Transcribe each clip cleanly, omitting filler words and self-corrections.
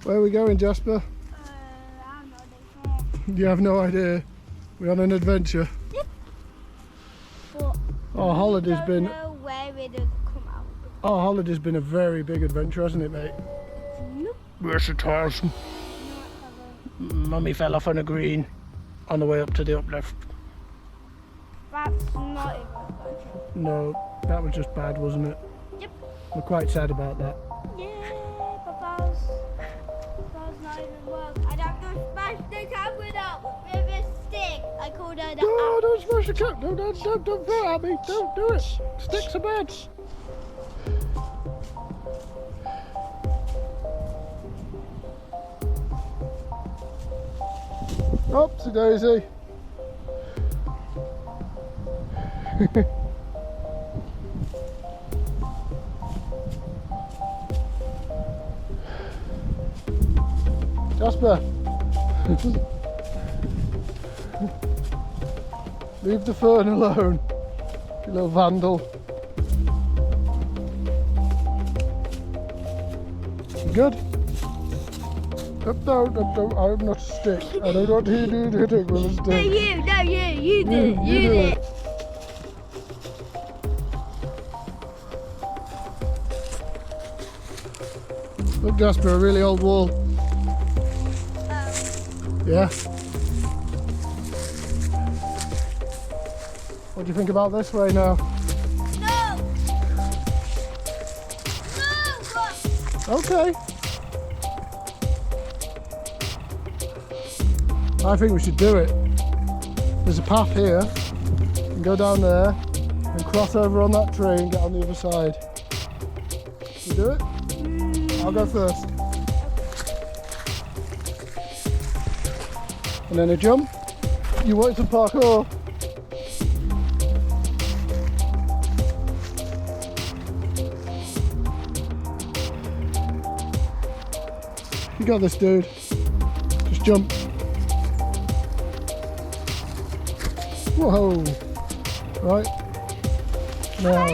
Where are we going, Jasper? I have no idea. You have no idea. We're on an adventure. Yep. But Our holiday's been. know where it'll come out. Our holiday's been a very big adventure, hasn't it, mate? Nope. Yes, it has. Mummy fell off on a green on the way up to the uplift. That's not even adventure. No, that was just bad, wasn't it? Yep. We're quite sad about that. Yeah, but that was not even work. I'd have to smash the camera with a stick. I called her the No, don't smash the cup. No, don't throw it at me. Don't do it. Sticks are bad. Oopsie daisy. Jasper. Leave the fern alone, you little vandal. You good? No, I'm not a stick. I don't want to do hitting with a stick. You did. You did. Look, Jasper, a really old wall. Yeah? What do you think about this way now? No! Okay. I think we should do it. There's a path here. You can go down there and cross over on that tree and get on the other side. You do it? I'll go first. And then a jump. You want some parkour? You got this, dude. Just jump. Whoa. Right. Now,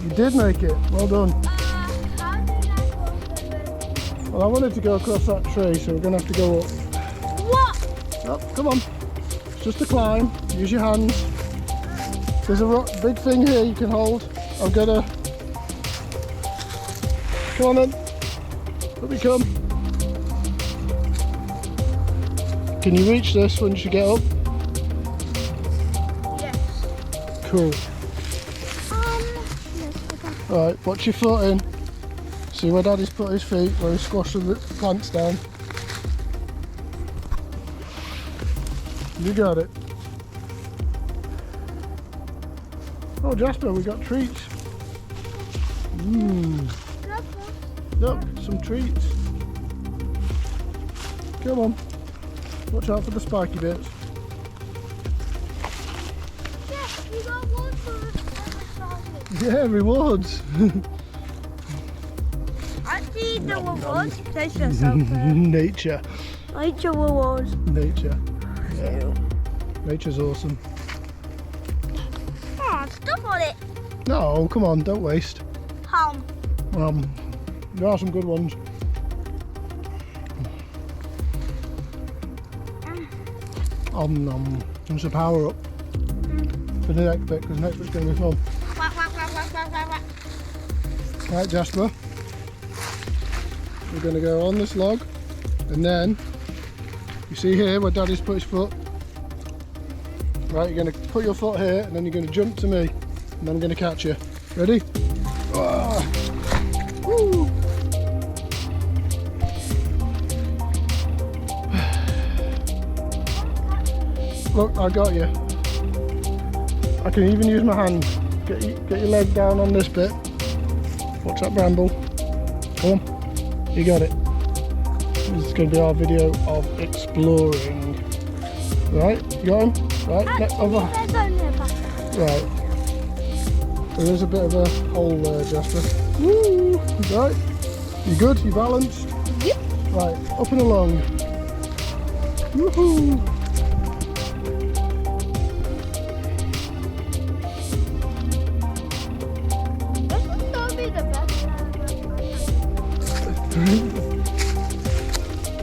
you did make it. Well done. How did I go? Well, I wanted to go across that tree, so we're going to have to go up. What? Oh, come on. It's just a climb. Use your hands. There's a big thing here you can hold. I'm gonna. Come on then. Let me come. Can you reach this once you get up? Yes. Cool. Yes, I can. Right, watch your foot in. See where Daddy's put his feet, where he's squashing the plants down. You got it. Oh, Jasper, we got treats. Look, some treats. Come on. Watch out for the spiky bits. Yes, you got one for the Yeah, rewards. I see the rewards. Taste yourself. Nature. Nature rewards. Nature. Yeah. Nature's awesome. Oh, stuff on it. No, come on, don't waste. There are some good ones. Nom. And some power up for the next bit, because next bit's going to be fun. Right, Jasper. We're going to go on this log, and then you see here where Daddy's put his foot. Right, you're going to put your foot here, and then you're going to jump to me, and then I'm going to catch you. Ready? Woo. Look, I got you. I can even use my hand. Get your leg down on this bit. Watch that bramble. Come on. You got it. This is going to be our video of exploring. Right, you got him? Right, next over. Right. There is a bit of a hole there, Jasper. Woo! Right. You good? You balanced? Yep. Right, up and along. Woohoo!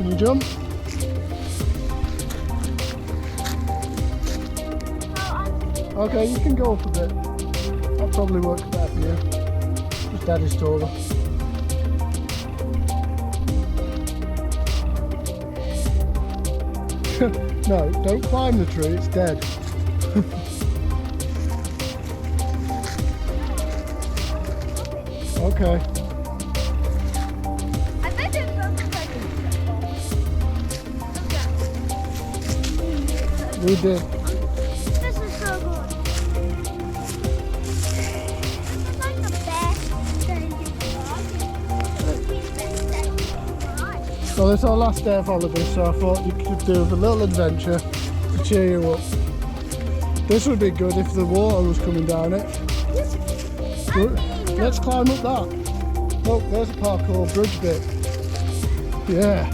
Can you jump? Okay, you can go up a bit. That probably works better for you. Just Daddy's taller. No, don't climb the tree, it's dead. Okay. I bet it's something like We did. this is so good. This is like the best thing in the world. Well, it's our last day of holiday, so I thought you could do a little adventure to cheer you up. This would be good if the water was coming down it. Let's climb up that. Oh, there's a parkour bridge bit. Yeah.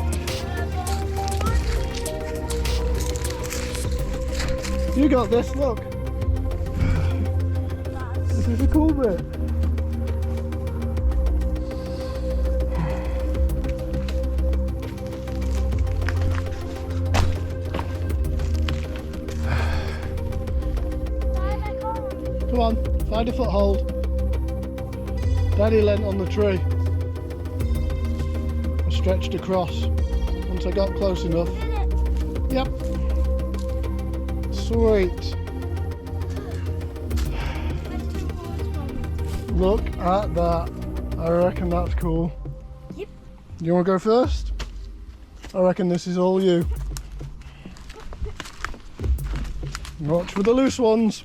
You got this, look. This is a cool bit. Come on, find a foothold. Daddy leant on the tree. I stretched across. Once I got close enough. Yep. Sweet. Look at that. I reckon that's cool. Yep. You want to go first? I reckon this is all you. Watch for the loose ones.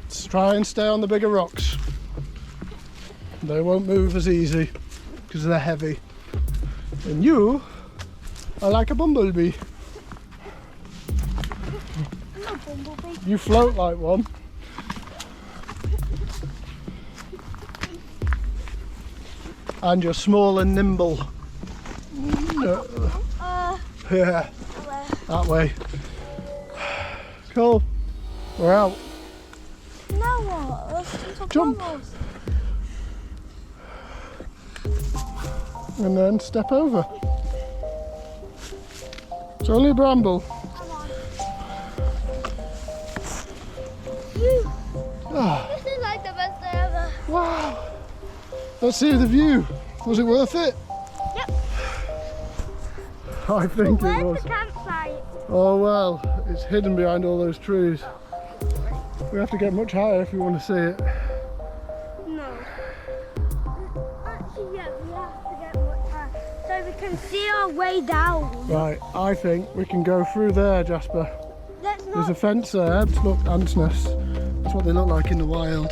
Let's try and stay on the bigger rocks. They won't move as easy because they're heavy. And you are like a bumblebee. I'm a bumblebee. You float like one. And you're small and nimble. Yeah, that way. Cool. We're out. Now what? Let's Jump. bubbles. And then step over. It's only a bramble. Come on. Ah, This is like the best day ever. wow. Let's see the view. Was it worth it? Yep. I think it Where's was. the campsite? Oh well, it's hidden behind all those trees. We have to get much higher if we want to see it. No. Actually, yeah, we have to get much higher so we can see our way down. Right, I think we can go through there, Jasper. Let's There's a not. fence there. Look, ants nests. That's what they look like in the wild.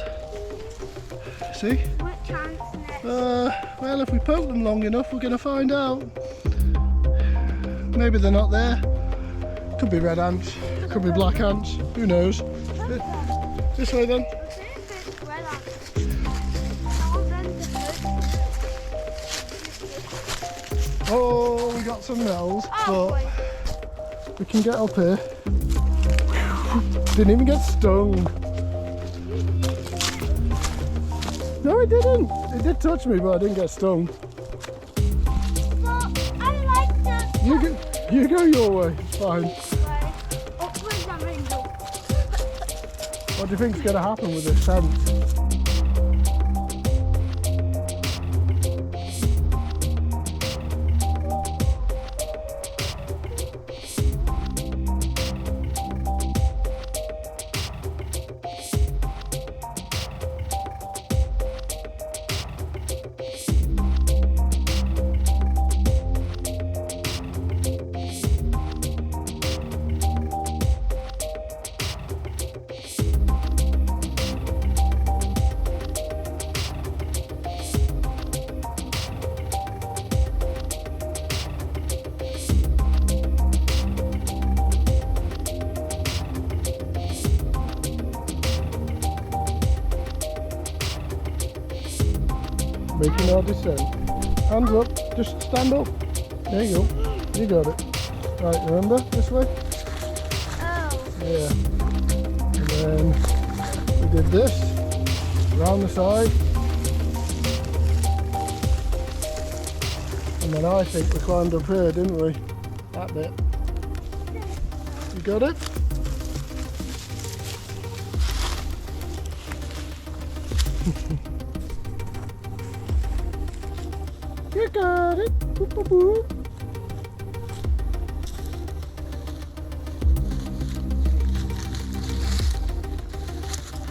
See? Which ants next? Well, if we poke them long enough, we're going to find out. Maybe they're not there. Could be red ants. Could be black ants. Who knows? This way then. I think it's red ants. Oh, then the Oh, we got some nails, Oh, boy. but we can get up here. Didn't even get stung. No, it didn't. It did touch me, but I didn't get stung. Well, I like the You go your way. It's fine. way. Upwards and rainbow. What do you think's going to happen with this scent? Making our descent. Hands up, just stand up. There you go. You got it. Right, remember? This way? Oh. Yeah. And then we did this. Round the side. And then I think we climbed up here, didn't we? That bit. You got it? You got it. Boop, boop, boop.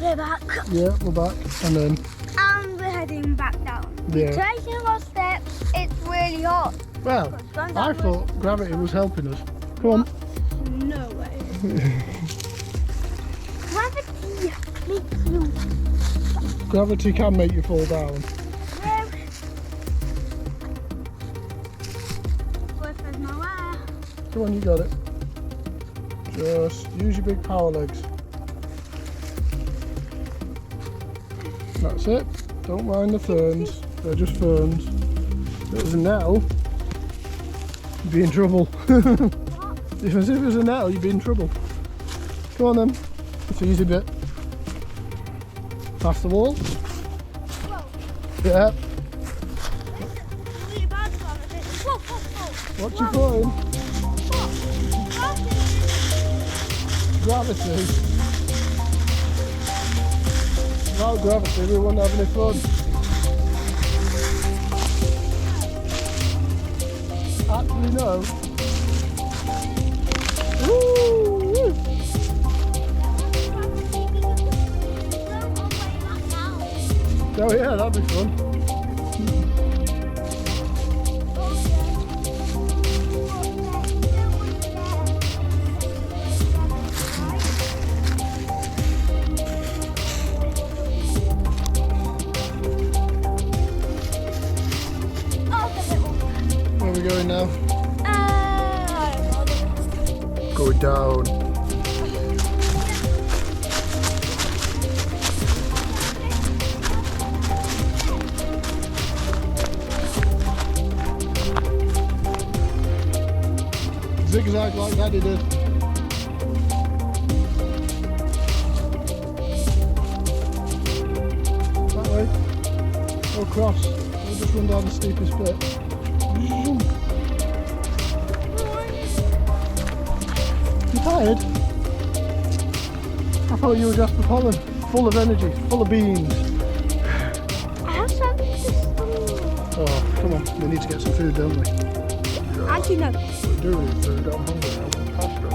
We're back. Yeah, we're back. And then, And we're heading back down. Yeah. Tracing our steps, it's really hot. well, I thought gravity was helping us. Come on. No way. Gravity makes you. Gravity can make you fall down. There's nowhere. Come on, you got it. Just use your big power legs. That's it. Don't mind the ferns. They're just ferns. If it was a nettle, you'd be in trouble. If it was a nettle, you'd be in trouble. Come on then. It's the easy bit. Past the wall. Whoa. Yeah. Really bad one. Whoa, whoa, whoa. What you putting? Gravity. Without gravity, we wouldn't have any fun. Actually, no. Woo! Oh yeah, that'd be fun. Where are we going now? Going down. Zigzag like Daddy did. That way. Or cross. We'll just run down the steepest bit. You tired? I thought you were Jasper Pollen. Full of energy, full of beans. Oh, come on. We need to get some food, don't we? Actually, no. We do need food. I'm hungry. I want pasta.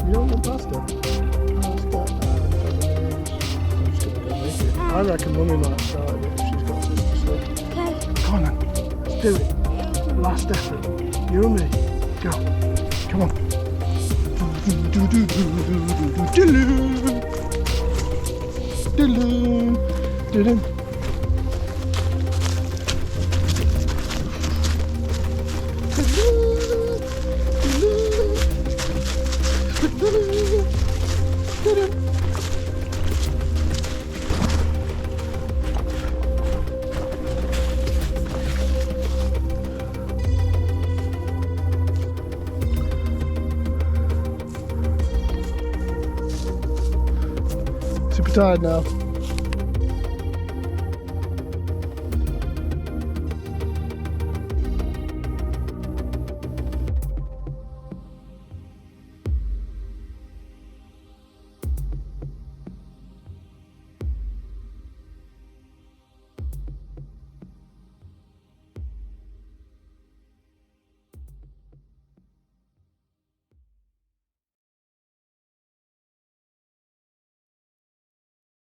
You don't want pasta? Pasta and bolognese. I'm just going to go make it. I reckon Mummy might start it if she's got sister stuff. Okay. Come on then. Let's do it. Last effort. You and me. Go. Come on. Super tired now.